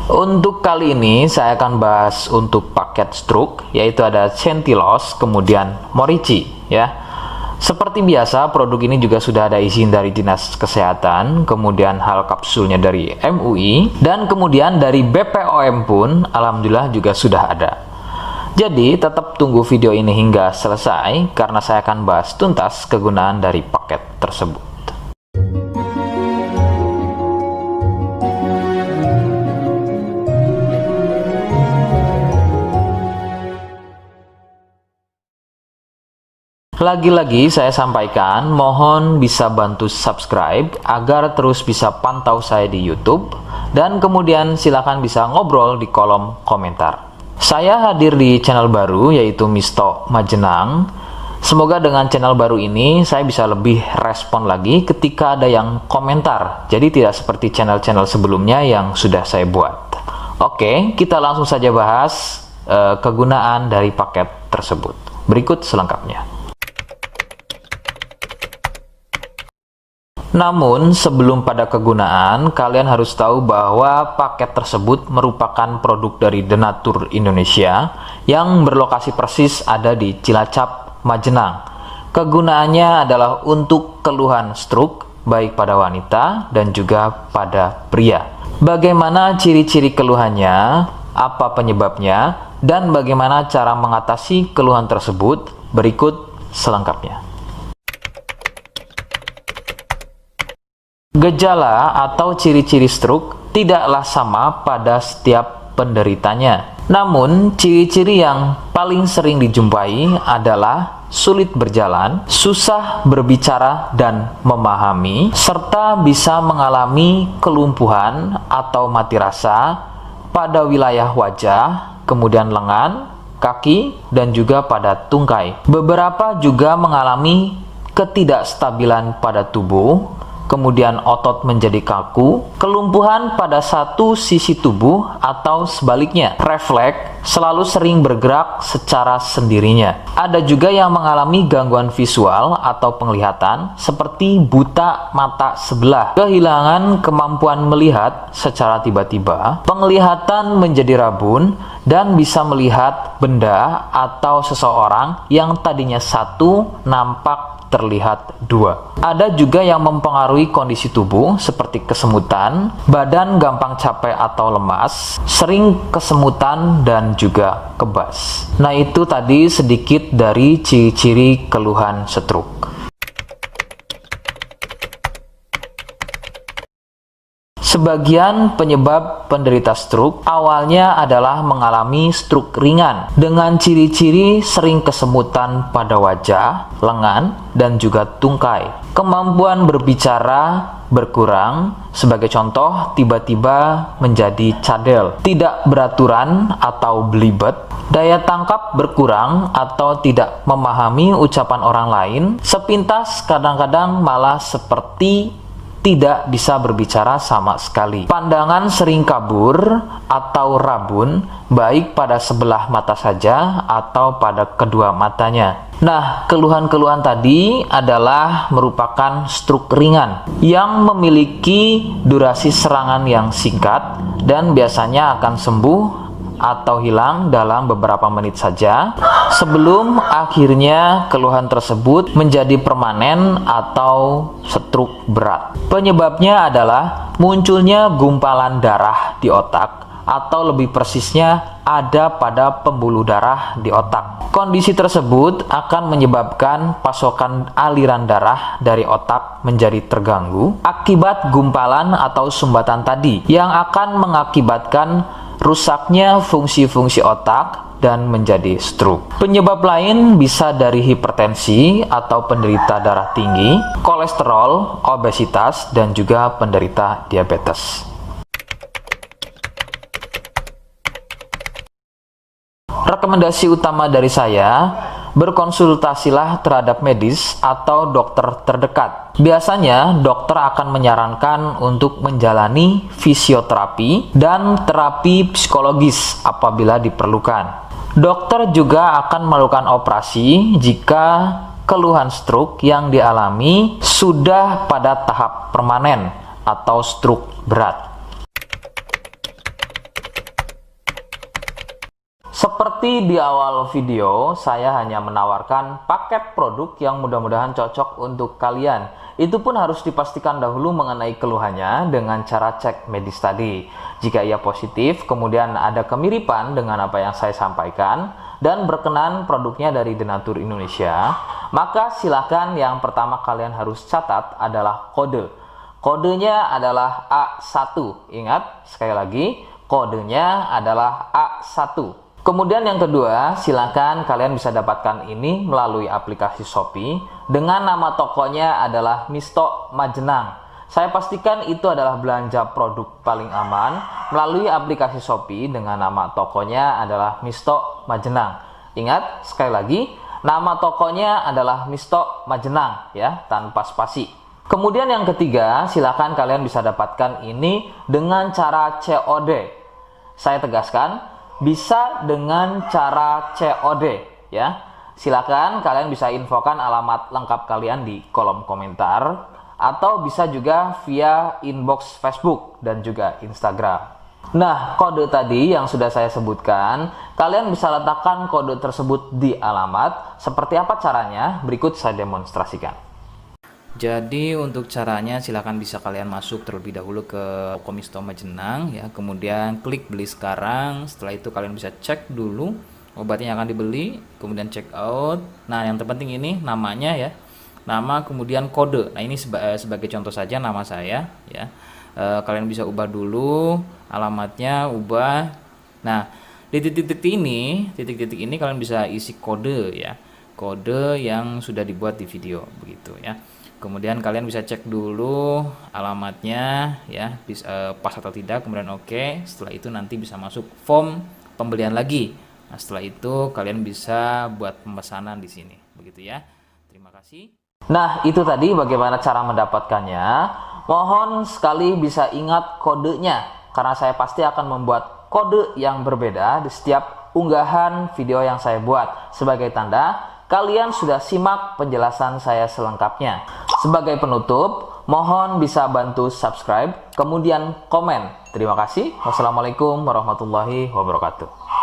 Untuk kali ini saya akan bahas untuk paket stroke, yaitu ada Centillos, kemudian Morici ya. Seperti biasa, produk ini juga sudah ada izin dari Dinas Kesehatan, kemudian hal kapsulnya dari MUI, dan kemudian dari BPOM pun alhamdulillah juga sudah ada. Jadi tetap tunggu video ini hingga selesai karena saya akan bahas tuntas kegunaan dari paket tersebut. Lagi-lagi saya sampaikan, mohon bisa bantu subscribe agar terus bisa pantau saya di YouTube, dan kemudian silakan bisa ngobrol di kolom komentar. Saya hadir di channel baru yaitu Misto Majenang. Semoga dengan channel baru ini saya bisa lebih respon lagi ketika ada yang komentar. Jadi tidak seperti channel-channel sebelumnya yang sudah saya buat. Oke, kita langsung saja bahas kegunaan dari paket tersebut. Berikut selengkapnya. Namun, sebelum pada kegunaan, kalian harus tahu bahwa paket tersebut merupakan produk dari Denatur Indonesia yang berlokasi persis ada di Cilacap, Majenang. Kegunaannya adalah untuk keluhan stroke, baik pada wanita dan juga pada pria. Bagaimana ciri-ciri keluhannya, apa penyebabnya, dan bagaimana cara mengatasi keluhan tersebut, berikut selengkapnya. Gejala atau ciri-ciri stroke tidaklah sama pada setiap penderitanya. Namun, ciri-ciri yang paling sering dijumpai adalah sulit berjalan, susah berbicara dan memahami, serta bisa mengalami kelumpuhan atau mati rasa pada wilayah wajah, kemudian lengan, kaki, dan juga pada tungkai. Beberapa juga mengalami ketidakstabilan pada tubuh, kemudian otot menjadi kaku, kelumpuhan pada satu sisi tubuh atau sebaliknya, refleks selalu sering bergerak secara sendirinya. Ada juga yang mengalami gangguan visual atau penglihatan seperti buta mata sebelah, kehilangan kemampuan melihat secara tiba-tiba, penglihatan menjadi rabun, dan bisa melihat benda atau seseorang yang tadinya satu nampak terlihat dua. Ada juga yang mempengaruhi kondisi tubuh seperti kesemutan, badan gampang capek atau lemas, sering kesemutan dan juga kebas. Nah, itu tadi sedikit dari ciri-ciri keluhan stroke. Sebagian penyebab penderita stroke awalnya adalah mengalami stroke ringan dengan ciri-ciri sering kesemutan pada wajah, lengan, dan juga tungkai. Kemampuan berbicara berkurang, sebagai contoh tiba-tiba menjadi cadel, tidak beraturan atau belibet, daya tangkap berkurang atau tidak memahami ucapan orang lain, sepintas kadang-kadang malah seperti tidak bisa berbicara sama sekali. Pandangan sering kabur atau rabun, baik pada sebelah mata saja atau pada kedua matanya. Nah, keluhan-keluhan tadi adalah merupakan stroke ringan yang memiliki durasi serangan yang singkat dan biasanya akan sembuh atau hilang dalam beberapa menit saja sebelum akhirnya keluhan tersebut menjadi permanen atau stroke berat. Penyebabnya adalah munculnya gumpalan darah di otak, atau lebih persisnya ada pada pembuluh darah di otak. Kondisi tersebut akan menyebabkan pasokan aliran darah dari otak menjadi terganggu akibat gumpalan atau sumbatan tadi yang akan mengakibatkan rusaknya fungsi-fungsi otak dan menjadi stroke. Penyebab lain bisa dari hipertensi atau penderita darah tinggi, kolesterol, obesitas, dan juga penderita diabetes. Rekomendasi utama dari saya, berkonsultasilah terhadap medis atau dokter terdekat. Biasanya, dokter akan menyarankan untuk menjalani fisioterapi dan terapi psikologis apabila diperlukan. Dokter juga akan melakukan operasi jika keluhan stroke yang dialami sudah pada tahap permanen atau stroke berat. Seperti di awal video, saya hanya menawarkan paket produk yang mudah-mudahan cocok untuk kalian. Itu pun harus dipastikan dahulu mengenai keluhannya dengan cara cek medis tadi. Jika ia positif, kemudian ada kemiripan dengan apa yang saya sampaikan, dan berkenan produknya dari Denatur Indonesia, maka silakan yang pertama kalian harus catat adalah kode. Kodenya adalah A1. Ingat, sekali lagi, kodenya adalah A1. Kemudian yang kedua, silakan kalian bisa dapatkan ini melalui aplikasi Shopee dengan nama tokonya adalah Misto Majenang. Saya pastikan itu adalah belanja produk paling aman melalui aplikasi Shopee dengan nama tokonya adalah Misto Majenang. Ingat, sekali lagi, nama tokonya adalah Misto Majenang ya, tanpa spasi. Kemudian yang ketiga, silakan kalian bisa dapatkan ini dengan cara COD. Saya tegaskan, bisa dengan cara COD ya. Silakan kalian bisa infokan alamat lengkap kalian di kolom komentar atau bisa juga via inbox Facebook dan juga Instagram. Nah, kode tadi yang sudah saya sebutkan, kalian bisa letakkan kode tersebut di alamat. Seperti apa caranya? Berikut saya demonstrasikan. Jadi untuk caranya silakan bisa kalian masuk terlebih dahulu ke toko Misto Majenang ya, kemudian klik beli sekarang. Setelah itu kalian bisa cek dulu obatnya yang akan dibeli, kemudian check out. Nah, yang terpenting ini namanya ya. Nama kemudian kode. Nah, ini sebagai contoh saja nama saya ya. Kalian bisa ubah dulu alamatnya, ubah. Nah, di titik-titik ini kalian bisa isi kode ya. Kode yang sudah dibuat di video begitu ya. Kemudian kalian bisa cek dulu alamatnya ya, pas atau tidak, kemudian oke. Setelah itu nanti bisa masuk form pembelian lagi. Nah, setelah itu kalian bisa buat pemesanan di sini, begitu ya. Terima kasih. Nah, itu tadi bagaimana cara mendapatkannya. Mohon sekali bisa ingat kodenya, karena saya pasti akan membuat kode yang berbeda di setiap unggahan video yang saya buat. Sebagai tanda kalian sudah simak penjelasan saya selengkapnya. Sebagai penutup, mohon bisa bantu subscribe, kemudian komen. Terima kasih. Wassalamualaikum warahmatullahi wabarakatuh.